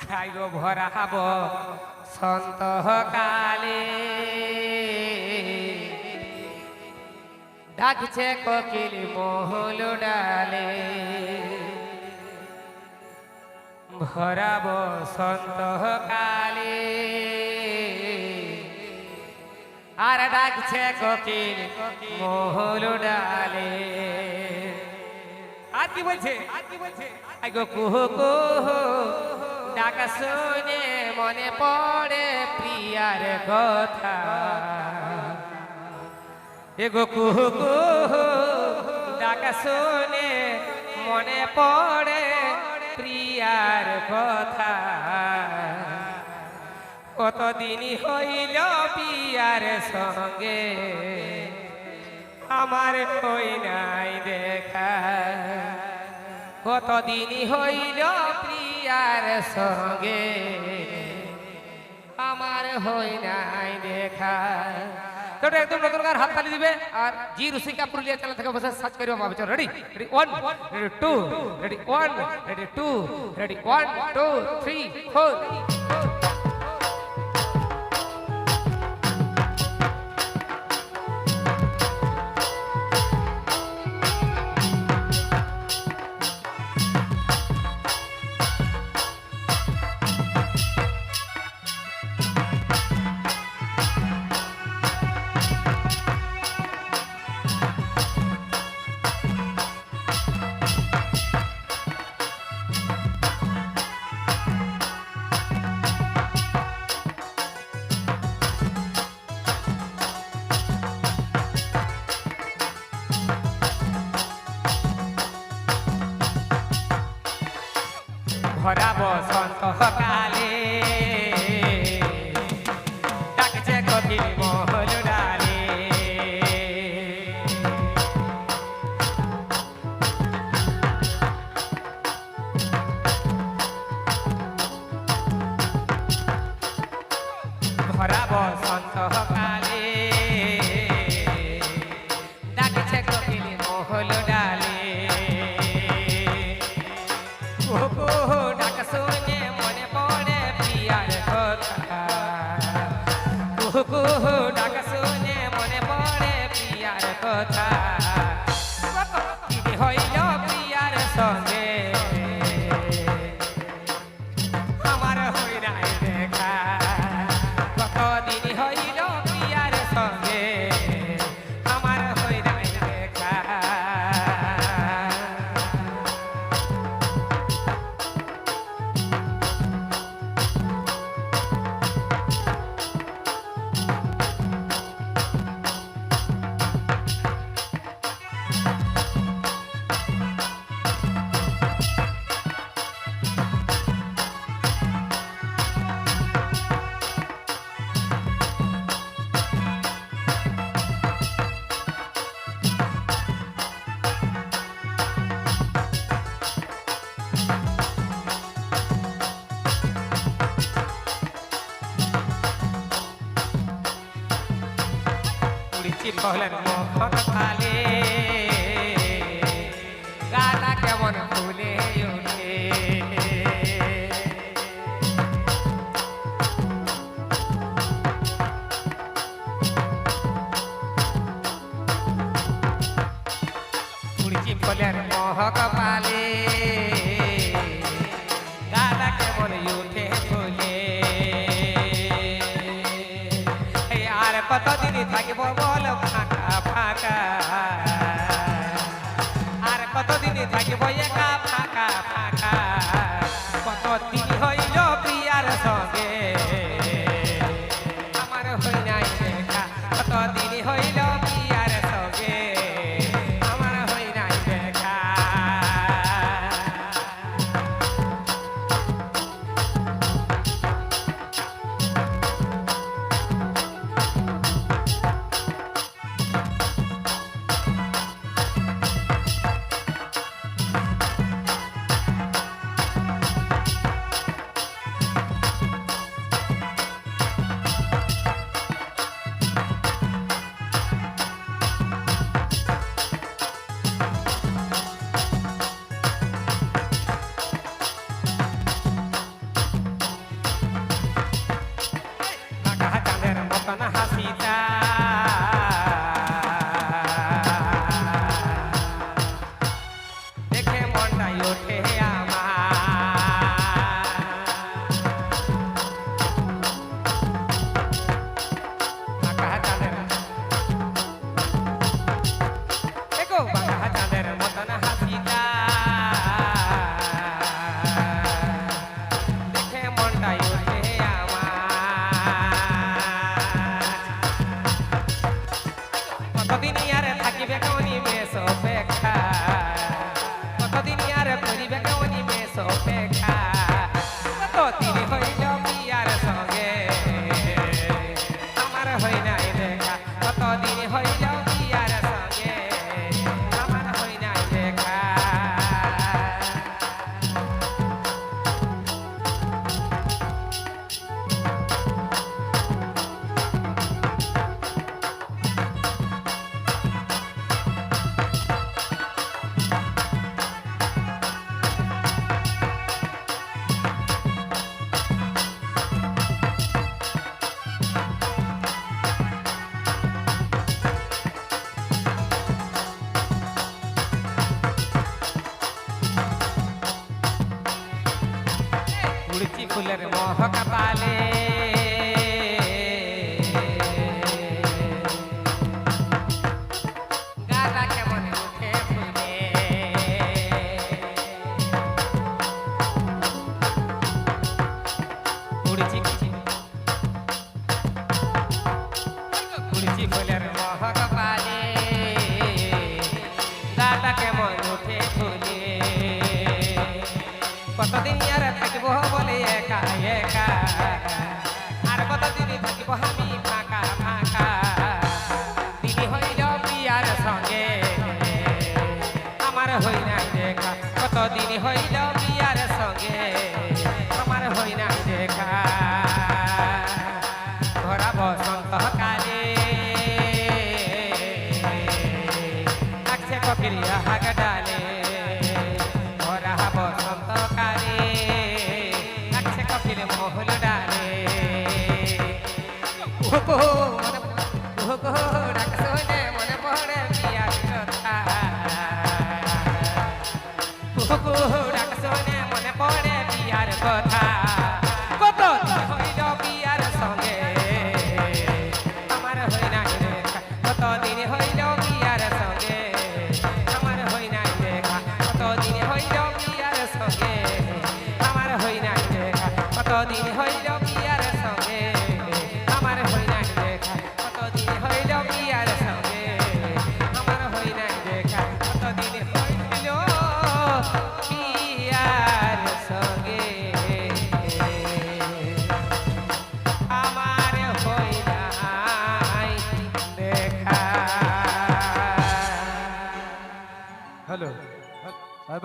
খাইব ভরা হব সন্ত কালে ডাকছে কোকিল মহল ডালে ভরাব সন্ত কালে আর ডাকছে কোকিল মহল ডালে আর কি বলছে আগো কুহু কুহু ডাকা শুনে মনে পড়ে প্রিয়ার কথা এগো কুহু কুহু ডাকা শুনে মনে পড়ে প্রিয়ার কথা কতদিন হইল প্রিয়ার সঙ্গে আমার হই নাই দেখা কতদিন হইল প্রিয়ার সঙ্গে আমার হই নাই দেখা তো একদম নতুন গান হাততালি দিবে আর জি রুসিকা পুরুলিয়া চ্যানেল থেকে বসে সার্চ করিও পাবে চলো ready ready 1 ready 2 ready 1 ready 2 ready 1 2 3 4 ভরা বসন্ত কালে ডাকছে কোকিল মহল ডালে ভরা বসন্ত কালে ডাকছে কোকিল মহল ডালে ডাকা শুনে মনে পড়ে প্রিয়ার কথা কুহু ডাকা শুনে মনে পড়ে প্রিয়ার কথা কি হইল প্রিয়ার সঙ্গে আমার হই নাই দেখা কতদিন হইল প্রিয়ার সঙ্গে আমার হই নাই দেখা পহলের মোহন ফালে গাটা কেমন ফুলে ওঠে উড়ছি ফলের মহক পালে গাটা কেমন উঠে ফুলে আর কতদিন থাকব বল ফাঁকা ফাঁকা আর কতদিন থাকব একা ফাঁকা ফাঁকা কতদিন হইল প্রিয়ার সঙ্গে আমার হই নাই দেখা কতদিন হইল প্রিয়ার সঙ্গে আমার হই নাই দেখা দিন হইল বিয়ার সঙ্গে আমার হই নাই দেখা কত দিন হইল বিয়ার সঙ্গে আমার হই নাই দেখা উড়ছি ফুলের মহক পালে গালা কেমন উঠে ফুলে উড়ছি উড়ছি ফুলের মহক পালে গালা কেমন উঠে ফুলে কতদিন আর থাকবো বলে একা একা আর কতদিন থাকবো আমি ফাঁকা ফাঁকা দিন হইল বিয়ার সঙ্গে আমার হই নাই দেখা কতদিন হইল বিয়ার সঙ্গে আমার হই নাই দেখা ধরা বসন্ত কালে লাগছে কপিলিয়া হাগ ডালে ধরা বসন্ত কালে লাগছে কপিল মহল ডালে ডাক শুনে মনে পড়ে বিয়ার কথা ডাক শুনে মনে পড়ে বিয়ার কথা কত হইল বিয়ার সঙ্গে আমার হই নাই দেখা কত দিন হইল বিয়ার সঙ্গে আমার হই নাই দেখা কত দিন হইল বিয়ার সঙ্গে আমার হই নাই দেখা কত দিন হইল বিয়ার সঙ্গে আমার হই নাই দেখা কত দিন হইল বিয়ার সঙ্গে আমার হই নাই দেখা কত দিন হইল বিয়ার সঙ্গে আমার হই নাই দেখা হ্যালো